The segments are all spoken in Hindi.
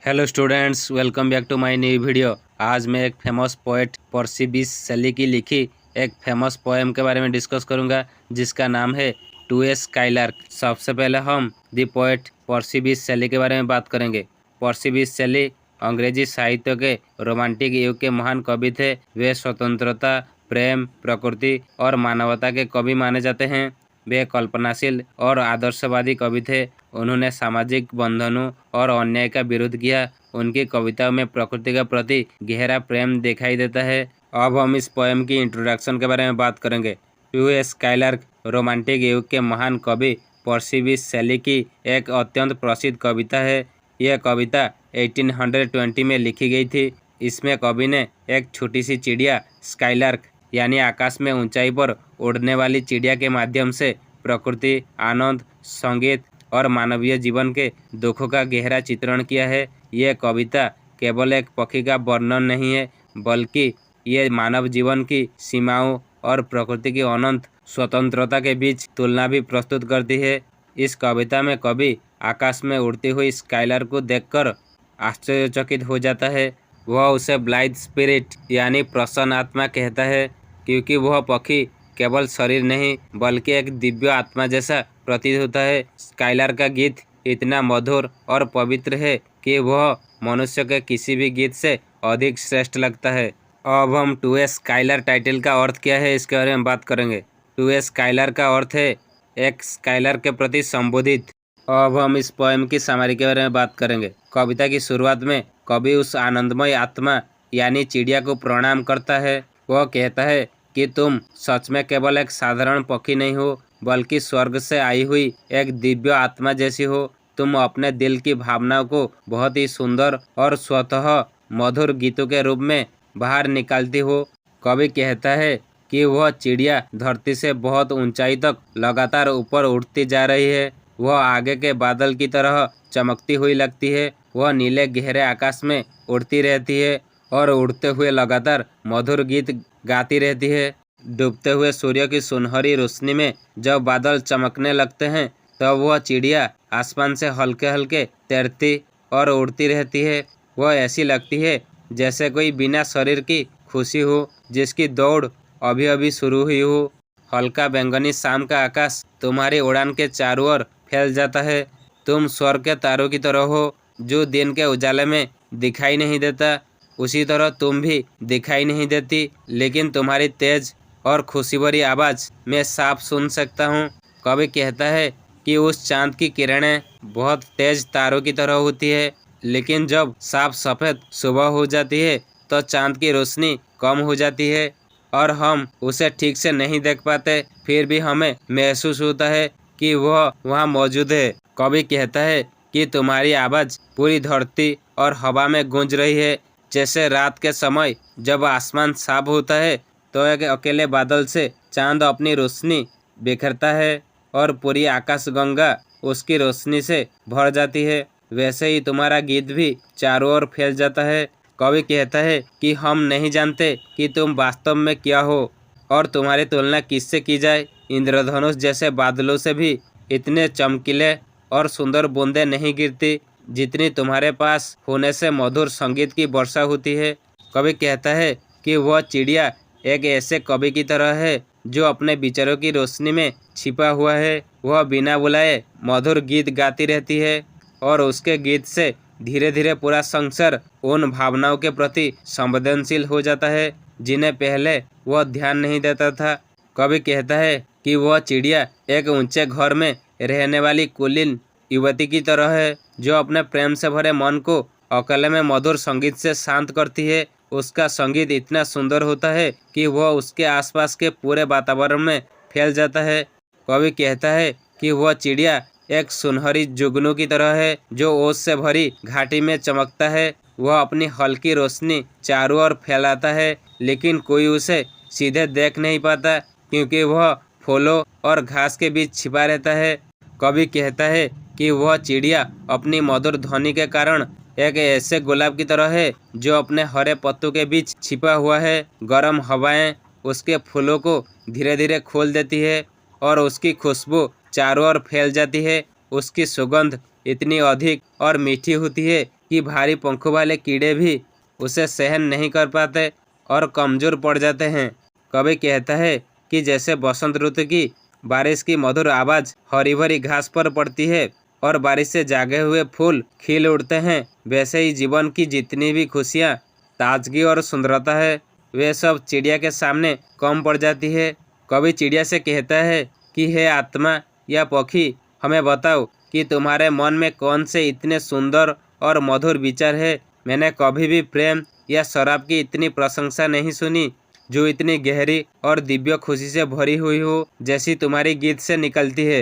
Hello students, welcome back to my new video. आज मैं एक फेमस पोएट पर्सी बिश शेली की लिखी एक फेमस पोएम के बारे में डिस्कस करूंगा जिसका नाम है टू ए स्काईलार्क। सबसे पहले हम दी पोएट पर्सी बिश शेली के बारे में बात करेंगे। पर्सी बिश शेली अंग्रेजी साहित्य के रोमांटिक युग के महान कवि थे। वे स्वतंत्रता, प्रेम, प्रकृति और मानवता के कवि माने जाते हैं। वे कल्पनाशील और आदर्शवादी कवि थे। उन्होंने सामाजिक बंधनों और अन्याय का विरोध किया। उनकी कविताओं में प्रकृति के प्रति गहरा प्रेम दिखाई देता है। अब हम इस पोएम की इंट्रोडक्शन के बारे में बात करेंगे। टू ए स्काईलार्क रोमांटिक युग के महान कवि पर्सी बिश शेली की एक अत्यंत प्रसिद्ध कविता है। यह कविता 1820 में लिखी गई थी। इसमें कवि ने एक छोटी सी चिड़िया स्काईलार्क यानी आकाश में ऊंचाई पर उड़ने वाली चिड़िया के माध्यम से प्रकृति, आनंद, संगीत और मानवीय जीवन के दुखों का गहरा चित्रण किया है। यह कविता केवल एक पक्षी का वर्णन नहीं है, बल्कि ये मानव जीवन की सीमाओं और प्रकृति की अनंत स्वतंत्रता के बीच तुलना भी प्रस्तुत करती है। इस कविता में कवि आकाश में उड़ती हुई स्काईलार्क को देखकर आश्चर्यचकित हो जाता है। वह उसे ब्लाइथ स्पिरिट यानी प्रसन्न आत्मा कहता है, क्योंकि वह पक्षी केवल शरीर नहीं बल्कि एक दिव्य आत्मा जैसा प्रतीत होता है। स्काईलार्क का गीत इतना मधुर और पवित्र है कि वह मनुष्य के किसी भी गीत से अधिक श्रेष्ठ लगता है। अब हम टू ए स्काईलार्क टाइटल का अर्थ क्या है इसके बारे में बात करेंगे। टू ए स्काईलार्क का अर्थ है एक स्काईलार्क के प्रति संबोधित। अब हम इस पोएम की समरी के बारे में बात करेंगे। कविता की शुरुआत में कवि उस आनंदमय आत्मा यानी चिड़िया को प्रणाम करता है। वह कहता है कि तुम सच में केवल एक साधारण पक्षी नहीं हो, बल्कि स्वर्ग से आई हुई एक दिव्य आत्मा जैसी हो। तुम अपने दिल की भावनाओं को बहुत ही सुंदर और स्वतः मधुर गीतों के रूप में बाहर निकालती हो। कवि कहता है कि वह चिड़िया धरती से बहुत ऊंचाई तक लगातार ऊपर उड़ती जा रही है। वह आगे के बादल की तरह चमकती हुई लगती है। वह नीले गहरे आकाश में उड़ती रहती है और उड़ते हुए लगातार मधुर गीत गाती रहती है। डूबते हुए सूर्य की सुनहरी रोशनी में जब बादल चमकने लगते हैं, तब वह चिड़िया आसमान से हल्के हल्के तैरती और उड़ती रहती है। वह ऐसी लगती है जैसे कोई बिना शरीर की खुशी हो, जिसकी दौड़ अभी अभी शुरू हुई हो। हल्का बैंगनी शाम का आकाश तुम्हारी उड़ान के चारों ओर फैल जाता है। तुम स्वर्ग के तारों की तरह हो, जो दिन के उजाले में दिखाई नहीं देता। उसी तरह तुम भी दिखाई नहीं देती, लेकिन तुम्हारी तेज और खुशी भरी आवाज़ मैं साफ सुन सकता हूँ। कवि कहता है कि उस चांद की किरणें बहुत तेज तारों की तरह होती है, लेकिन जब साफ सफ़ेद सुबह हो जाती है तो चांद की रोशनी कम हो जाती है और हम उसे ठीक से नहीं देख पाते। फिर भी हमें महसूस होता है कि वह वहाँ मौजूद है। कवि कहता है कि तुम्हारी आवाज़ पूरी धरती और हवा में गूंज रही है। जैसे रात के समय जब आसमान साफ होता है तो एक अकेले बादल से चांद अपनी रोशनी बिखरता है और पूरी आकाशगंगा उसकी रोशनी से भर जाती है, वैसे ही तुम्हारा गीत भी चारों ओर फैल जाता है। कवि कहता है कि हम नहीं जानते कि तुम वास्तव में क्या हो और तुम्हारी तुलना किससे की जाए। इंद्रधनुष जैसे बादलों से भी इतने चमकीले और सुंदर बूंदें नहीं गिरती जितनी तुम्हारे पास होने से मधुर संगीत की वर्षा होती है। कवि कहता है कि वह चिड़िया एक ऐसे कवि की तरह है जो अपने विचारों की रोशनी में छिपा हुआ है। वह बिना बुलाए मधुर गीत गाती रहती है और उसके गीत से धीरे धीरे पूरा संसार उन भावनाओं के प्रति संवेदनशील हो जाता है जिन्हें पहले वह ध्यान नहीं देता था। कवि कहता है कि वह चिड़िया एक ऊंचे घर में रहने वाली कुलीन युवती की तरह है, जो अपने प्रेम से भरे मन को अकेले में मधुर संगीत से शांत करती है। उसका संगीत इतना सुंदर होता है कि वह उसके आसपास के पूरे वातावरण में फैल जाता है। कवि कहता है कि वह चिड़िया एक सुनहरी जुगनू की तरह है जो ओस से भरी घाटी में चमकता है। वह अपनी हल्की रोशनी चारों ओर फैलाता है, लेकिन कोई उसे सीधे देख नहीं पाता क्योंकि वह फूलों और घास के बीच छिपा रहता है। कवि कहता है कि वह चिड़िया अपनी मधुर ध्वनि के कारण एक ऐसे गुलाब की तरह है जो अपने हरे पत्तों के बीच छिपा हुआ है। गर्म हवाएं उसके फूलों को धीरे धीरे खोल देती है और उसकी खुशबू चारों ओर फैल जाती है। उसकी सुगंध इतनी अधिक और मीठी होती है कि भारी पंखों वाले कीड़े भी उसे सहन नहीं कर पाते और कमज़ोर पड़ जाते हैं। कवि कहता है कि जैसे बसंत ऋतु की बारिश की मधुर आवाज़ हरी भरी घास पर पड़ती है और बारिश से जागे हुए फूल खिल उठते हैं, वैसे ही जीवन की जितनी भी खुशियाँ, ताजगी और सुंदरता है, वे सब चिड़िया के सामने कम पड़ जाती है। कवि चिड़िया से कहता है कि हे आत्मा या पक्षी, हमें बताओ कि तुम्हारे मन में कौन से इतने सुंदर और मधुर विचार है। मैंने कभी भी प्रेम या शराब की इतनी प्रशंसा नहीं सुनी जो इतनी गहरी और दिव्य खुशी से भरी हुई हो, जैसी तुम्हारी गीत से निकलती है।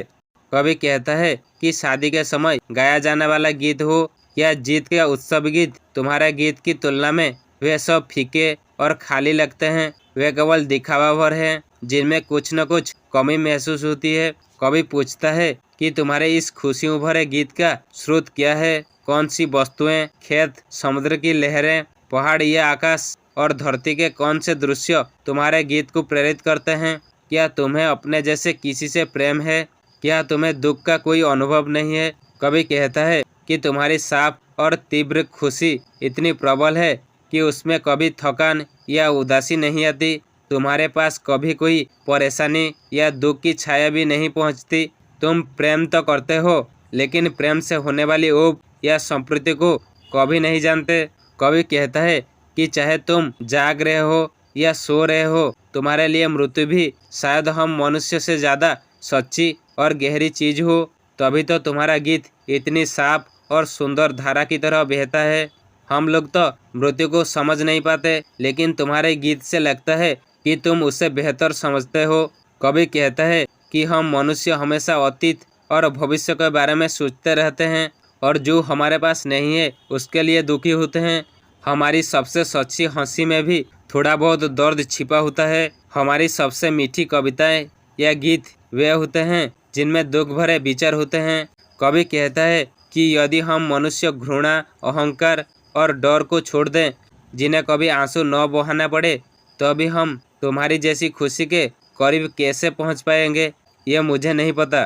कवि कहता है कि शादी के समय गाया जाने वाला गीत हो या जीत का उत्सव गीत, तुम्हारे गीत की तुलना में वे सब फीके और खाली लगते हैं। वे केवल दिखावा भर हैं जिनमें कुछ न कुछ कमी महसूस होती है। कवि पूछता है कि तुम्हारे इस खुशियों भरे गीत का स्रोत क्या है? कौन सी वस्तुएं, खेत, समुद्र की लहरें, पहाड़ या आकाश और धरती के कौन से दृश्य तुम्हारे गीत को प्रेरित करते हैं? क्या तुम्हें अपने जैसे किसी से प्रेम है? क्या तुम्हें दुख का कोई अनुभव नहीं है? कवि कहता है कि तुम्हारी साफ और तीव्र खुशी इतनी प्रबल है कि उसमें कभी थकान या उदासी नहीं आती। तुम्हारे पास कभी कोई परेशानी या दुख की छाया भी नहीं पहुंचती। तुम प्रेम तो करते हो, लेकिन प्रेम से होने वाली ऊब या संतृप्ति को कभी नहीं जानते। कवि कहता है कि चाहे तुम जाग रहे हो या सो रहे हो, तुम्हारे लिए मृत्यु भी शायद हम मनुष्य से ज़्यादा सच्ची और गहरी चीज हो। तभी तो तुम्हारा गीत इतनी साफ और सुंदर धारा की तरह बहता है। हम लोग तो मृत्यु को समझ नहीं पाते, लेकिन तुम्हारे गीत से लगता है कि तुम उससे बेहतर समझते हो। कवि कहता है कि हम मनुष्य हमेशा अतीत और भविष्य के बारे में सोचते रहते हैं और जो हमारे पास नहीं है उसके लिए दुखी होते हैं। हमारी सबसे सच्ची हंसी में भी थोड़ा बहुत दर्द छिपा होता है। हमारी सबसे मीठी कविताएं या गीत वे होते हैं जिनमें दुख भरे विचार होते हैं। कवि कहता है कि यदि हम मनुष्य घृणा, अहंकार और डर को छोड़ दें, जिन्हें कभी आंसू न बहाना पड़े, तो भी हम तुम्हारी जैसी खुशी के करीब कैसे पहुंच पाएंगे, ये मुझे नहीं पता।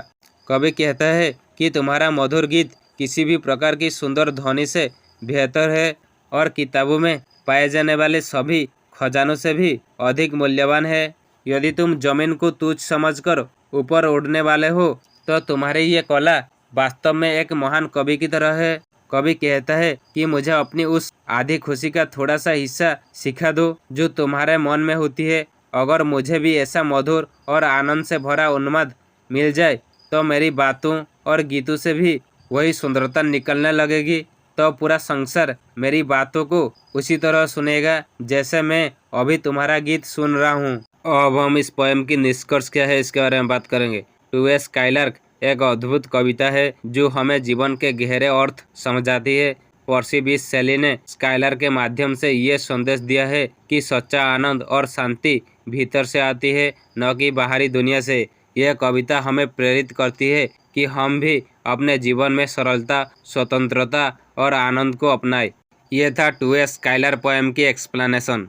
कवि कहता है कि तुम्हारा मधुर गीत किसी भी प्रकार की सुंदर ध्वनि से बेहतर है और किताबों में पाए जाने वाले सभी खजानों से भी अधिक मूल्यवान है। यदि तुम जमीन को तुच्छ समझकर ऊपर उड़ने वाले हो, तो तुम्हारी ये कला वास्तव में एक महान कवि की तरह है। कवि कहता है कि मुझे अपनी उस आधी खुशी का थोड़ा सा हिस्सा सिखा दो जो तुम्हारे मन में होती है। अगर मुझे भी ऐसा मधुर और आनंद से भरा उन्माद मिल जाए, तो मेरी बातों और गीतों से भी वही सुंदरता निकलने लगेगी। तो पूरा संसार मेरी बातों को उसी तरह सुनेगा जैसे मैं अभी तुम्हारा गीत सुन रहा हूँ। अब हम इस पोएम की निष्कर्ष क्या है इसके बारे में बात करेंगे। टू ए स्काईलार्क एक अद्भुत कविता है जो हमें जीवन के गहरे अर्थ समझाती है। पर्सी बीस शैली ने स्काईलार्क के माध्यम से ये संदेश दिया है कि सच्चा आनंद और शांति भीतर से आती है, न कि बाहरी दुनिया से। यह कविता हमें प्रेरित करती है कि हम भी अपने जीवन में सरलता, स्वतंत्रता और आनंद को अपनाएं। यह था टू ए स्काईलार्क पोएम की एक्सप्लेनेशन।